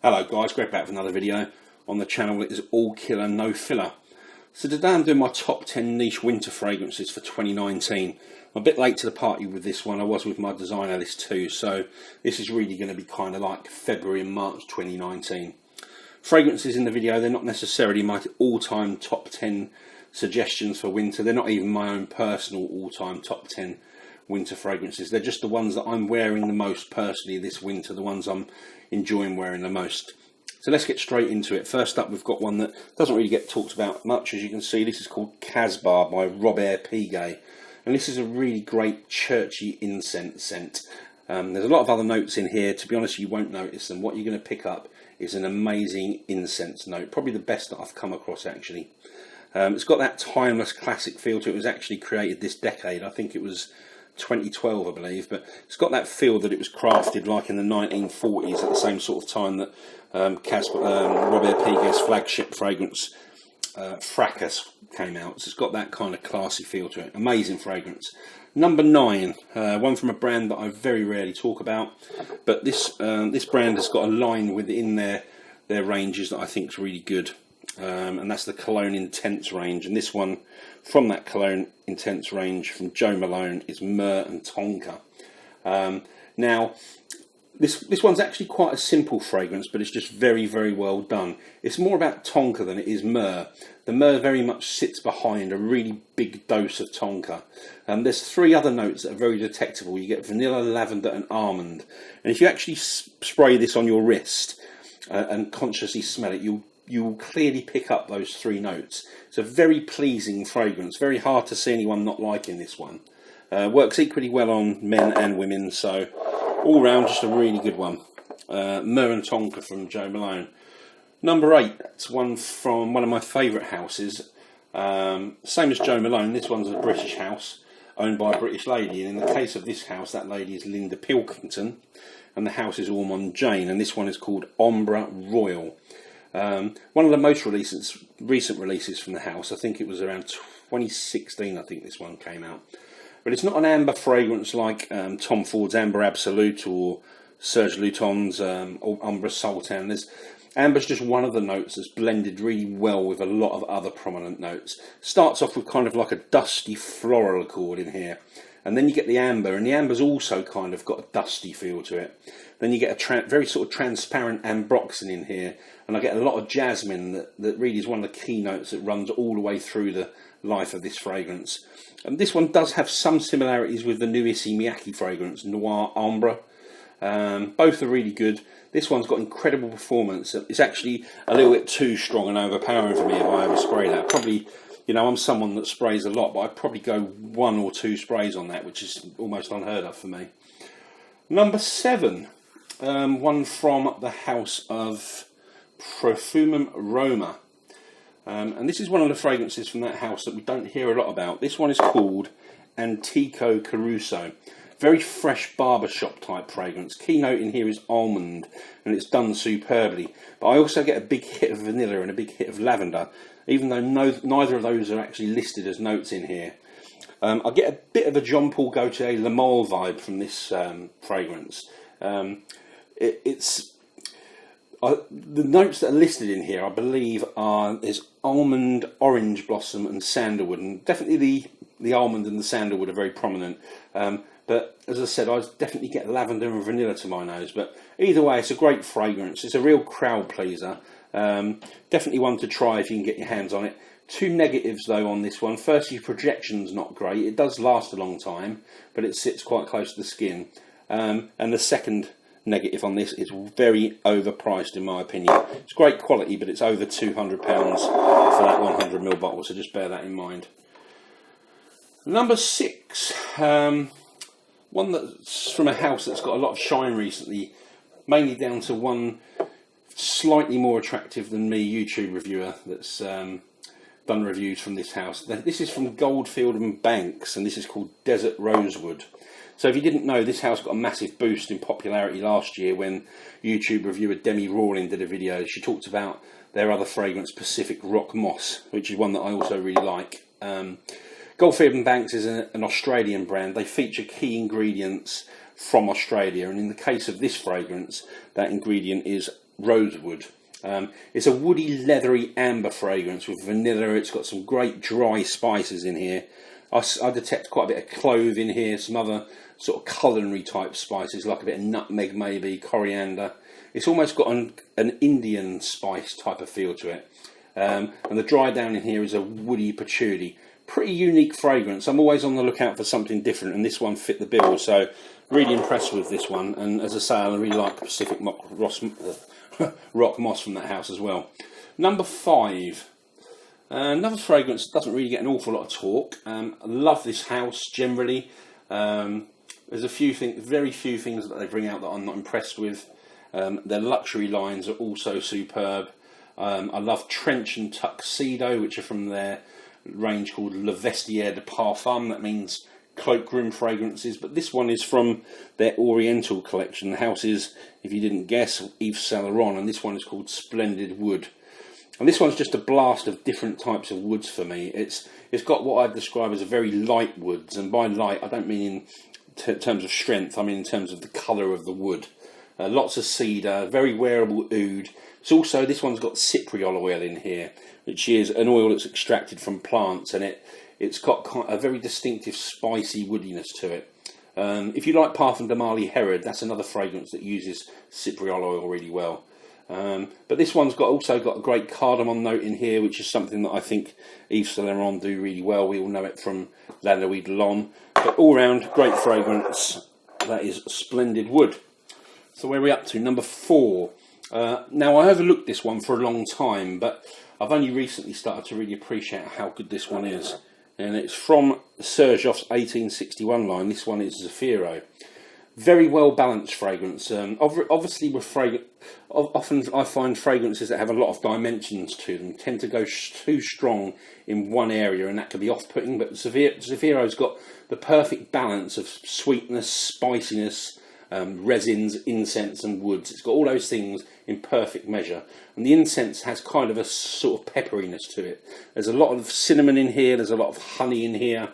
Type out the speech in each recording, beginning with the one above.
Hello guys, Greg back with another video on the channel. It is all killer, no filler. So today I'm doing my top 10 niche winter fragrances for 2019. I'm a bit late to the party with this one. I was with my designer list too, so this is really going to be kind of like February and March 2019. Fragrances in the video, they're not necessarily my all-time top 10 suggestions for winter. They're not even my own personal all-time top 10 winter fragrances. They're just the ones that I'm wearing the most personally this winter, the ones I'm enjoying wearing the most. So let's get straight into it. First up, we've got one that doesn't really get talked about much. As you can see, this is called Casbah by Robert Piguet, and this is a really great churchy incense scent. There's a lot of other notes in here. To be honest, you won't notice them. What you're going to pick up is an amazing incense note, probably the best that I've come across actually. It's got that timeless classic feel to it. It was actually created this decade. I think it was 2012, I believe, but it's got that feel that it was crafted like in the 1940s at the same sort of time that Robert Piguet's flagship fragrance Fracas came out. So it's got that kind of classy feel to it. Amazing fragrance. Number 9, one from a brand that I very rarely talk about, but this brand has got a line within their ranges that I think is really good. And that's the Cologne Intense range, and this one from that Cologne Intense range from Jo Malone is Myrrh and Tonka. Now this one's actually quite a simple fragrance, but it's just very, very well done. It's more about Tonka than it is myrrh. The myrrh very much sits behind a really big dose of Tonka. There's 3 other notes that are very detectable. You get vanilla, lavender and almond, and if you actually spray this on your wrist and consciously smell it, you'll clearly pick up those 3 notes. It's a very pleasing fragrance, very hard to see anyone not liking this one. Works equally well on men and women, so all round just a really good one. Myrrh and Tonka from Jo Malone. Number 8, that's one from one of my favourite houses. Same as Jo Malone, this one's a British house owned by a British lady, and in the case of this house, that lady is Linda Pilkington, and the house is Ormond Jane, and this one is called Ombre Royal. One of the most recent releases from the house. I think it was around 2016, I think this one came out. But it's not an amber fragrance like Tom Ford's Amber Absolute or Serge Luton's Ombre Sultan. Amber's just one of the notes that's blended really well with a lot of other prominent notes. Starts off with kind of like a dusty floral accord in here, and then you get the amber, and the amber's also kind of got a dusty feel to it. Then you get a very sort of transparent ambroxan in here, and I get a lot of jasmine that really is one of the key notes that runs all the way through the life of this fragrance. And this one does have some similarities with the new Issey Miyake fragrance, Noir Ambre. Both are really good. This one's got incredible performance. It's actually a little bit too strong and overpowering for me if I ever spray that. Probably, you know, I'm someone that sprays a lot, but I'd probably go 1 or 2 sprays on that, which is almost unheard of for me. Number 7, one from the house of Profumum Roma. And this is one of the fragrances from that house that we don't hear a lot about. This one is called Antico Caruso. Very fresh barbershop type fragrance. Keynote in here is almond, and it's done superbly. But I also get a big hit of vanilla and a big hit of lavender, even though neither of those are actually listed as notes in here. I get a bit of a Jean Paul Gaultier Le Male vibe from this fragrance. The notes that are listed in here, I believe, is almond, orange blossom and sandalwood, and definitely the almond and the sandalwood are very prominent. But as I said, I definitely get lavender and vanilla to my nose. But either way, it's a great fragrance. It's a real crowd pleaser. Definitely one to try if you can get your hands on it. 2 negatives though on this one. Firstly, projection's not great. It does last a long time, but it sits quite close to the skin. And the second negative on this, it's very overpriced in my opinion. It's great quality, but it's over £200 for that 100ml bottle, so just bear that in mind. Number 6, one that's from a house that's got a lot of shine recently, mainly down to one slightly more attractive than me YouTube reviewer that's done reviews from this house. This is from Goldfield and Banks, and this is called Desert Rosewood. So if you didn't know, this house got a massive boost in popularity last year when YouTube reviewer Demi Rawling did a video. She talked about their other fragrance, Pacific Rock Moss, which is one that I also really like. Goldfield and Banks is an Australian brand. They feature key ingredients from Australia, and in the case of this fragrance, that ingredient is rosewood. It's a woody, leathery amber fragrance with vanilla. It's got some great dry spices in here. I detect quite a bit of clove in here, some other sort of culinary type spices, like a bit of nutmeg maybe, coriander. It's almost got an Indian spice type of feel to it. And the dry down in here is a woody patchouli. Pretty unique fragrance. I'm always on the lookout for something different, and this one fit the bill, so really impressed with this one. And as I say, I really like Pacific Rock Moss from that house as well. Number 5. Another fragrance that doesn't really get an awful lot of talk. I love this house generally. There's very few things that they bring out that I'm not impressed with. Their luxury lines are also superb. I love Trench and Tuxedo, which are from their range called Le Vestiaire de Parfum. That means cloakroom fragrances, but this one is from their Oriental collection. The house is, if you didn't guess, Yves Saint Laurent, and this one is called Splendid Wood. And this one's just a blast of different types of woods for me. It's got what I'd describe as a very light woods, and by light I don't mean in terms of strength, I mean in terms of the colour of the wood. Lots of cedar, very wearable oud. It's also, this one's got cypriol oil in here, which is an oil that's extracted from plants, and it's got a very distinctive spicy woodiness to it. If you like Parfum de Marly Herod, that's another fragrance that uses cypriol oil really well. But this one's also got a great cardamom note in here, which is something that I think Yves Saint Laurent do really well. We all know it from La Nuit de l'Homme. But all round, great fragrance. That is Splendid Wood. So where are we up to? Number 4. Now, I overlooked this one for a long time, but I've only recently started to really appreciate how good this one is. And it's from Serjoff's 1861 line. This one is Zafiro. Very well balanced fragrance. Obviously, often I find fragrances that have a lot of dimensions to them tend to go too strong in one area, and that can be off-putting. But Zafiro's got the perfect balance of sweetness, spiciness, resins, incense and woods. It's got all those things in perfect measure, and the incense has kind of a sort of pepperiness to it. There's a lot of cinnamon in here, there's a lot of honey in here.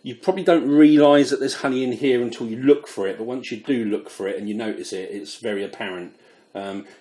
You probably don't realise that there's honey in here until you look for it, but once you do look for it and you notice it, it's very apparent.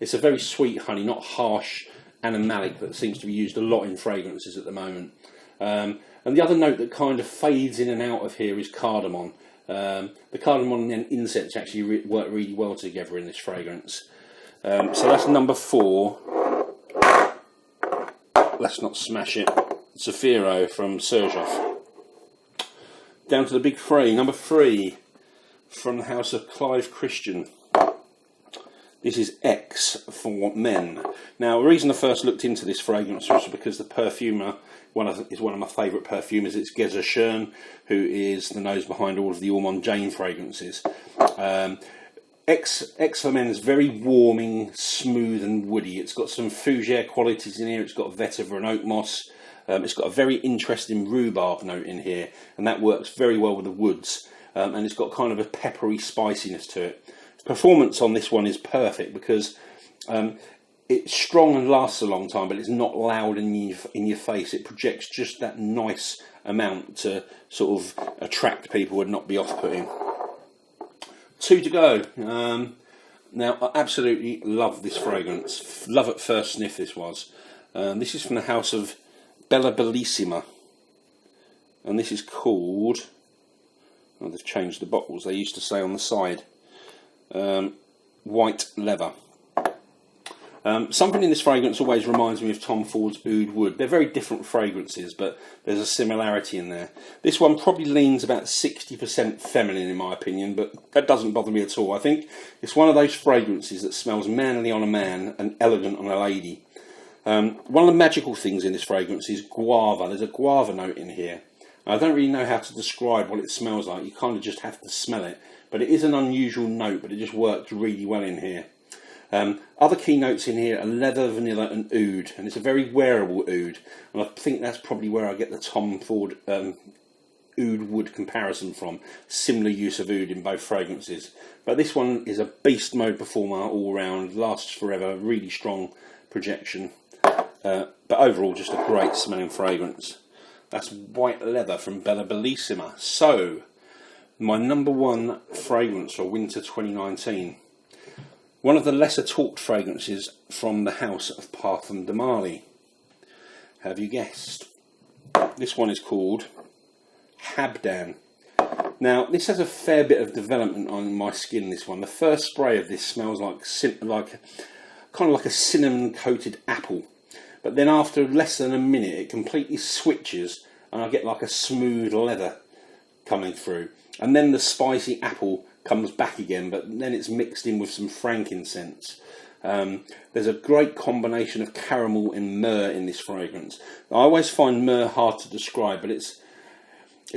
It's a very sweet honey, not harsh animalic, that seems to be used a lot in fragrances at the moment. And the other note that kind of fades in and out of here is cardamom. The cardamom and incense actually work really well together in this fragrance. So that's number 4. Let's not smash it. Zafiro from Serjoff. Down to the big 3. Number 3 from the house of Clive Christian. This is X for Men. Now, the reason I first looked into this fragrance was because the perfumer is one of my favourite perfumers. It's Geza Schön, who is the nose behind all of the Ormond Jane fragrances. X for Men is very warming, smooth and woody. It's got some fougere qualities in here. It's got vetiver and oak moss. It's got a very interesting rhubarb note in here, and that works very well with the woods. And it's got kind of a peppery spiciness to it. The performance on this one is perfect because it's strong and lasts a long time, but it's not loud in your face. It projects just that nice amount to sort of attract people and not be off-putting. 2 to go. Now, I absolutely love this fragrance. Love at first sniff, this was. This is from the house of Bella Bellissima, and this is called, oh, they've changed the bottles, they used to say on the side, White Leather. Something in this fragrance always reminds me of Tom Ford's Oud Wood. They're very different fragrances, but there's a similarity in there. This one probably leans about 60% feminine in my opinion, but that doesn't bother me at all. I think it's one of those fragrances that smells manly on a man and elegant on a lady. One of the magical things in this fragrance is guava. There's a guava note in here. I don't really know how to describe what it smells like. You kind of just have to smell it. But it is an unusual note, but it just works really well in here. Other key notes in here are leather, vanilla and oud. And it's a very wearable oud. And I think that's probably where I get the Tom Ford oud wood comparison from. Similar use of oud in both fragrances. But this one is a beast mode performer all round. Lasts forever. Really strong projection. But overall, just a great smelling fragrance. That's White Leather from Bella Bellissima. So, my number 1 fragrance for winter 2019. One of the lesser talked fragrances from the house of Parfum de Marly. Have you guessed? This one is called Habdan. Now, this has a fair bit of development on my skin, this one. The first spray of this smells like kind of like a cinnamon coated apple. But then after less than a minute, it completely switches and I get like a smooth leather coming through. And then the spicy apple comes back again, but then it's mixed in with some frankincense. There's a great combination of caramel and myrrh in this fragrance. I always find myrrh hard to describe, but it's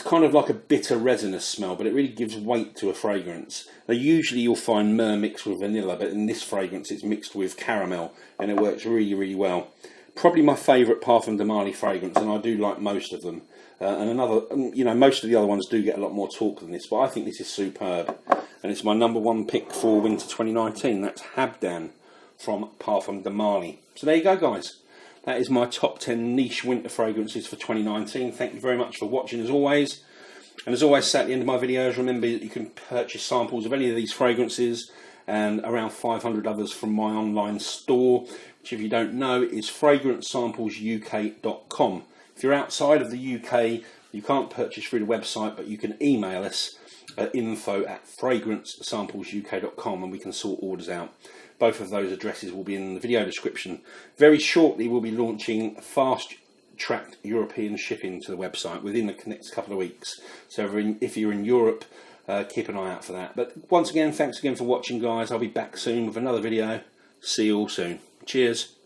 kind of like a bitter resinous smell, but it really gives weight to a fragrance. Now, usually you'll find myrrh mixed with vanilla, but in this fragrance it's mixed with caramel, and it works really, really well. Probably my favourite Parfum de Marly fragrance, and I do like most of them. Most of the other ones do get a lot more talk than this, but I think this is superb. And it's my #1 pick for winter 2019. That's Habdan from Parfum de Marly. So there you go, guys. That is my top 10 niche winter fragrances for 2019. Thank you very much for watching, as always. And as always, at the end of my videos, remember that you can purchase samples of any of these fragrances and around 500 others from my online store, which, if you don't know, is fragrancesamplesuk.com. If you're outside of the UK, you can't purchase through the website, but you can email us at info@fragrancesamplesuk.com and we can sort orders out. Both of those addresses will be in the video description. Very shortly, we'll be launching fast-tracked European shipping to the website within the next couple of weeks. So if you're in Europe, keep an eye out for that. But once again, thanks again for watching, guys. I'll be back soon with another video. See you all soon. Cheers.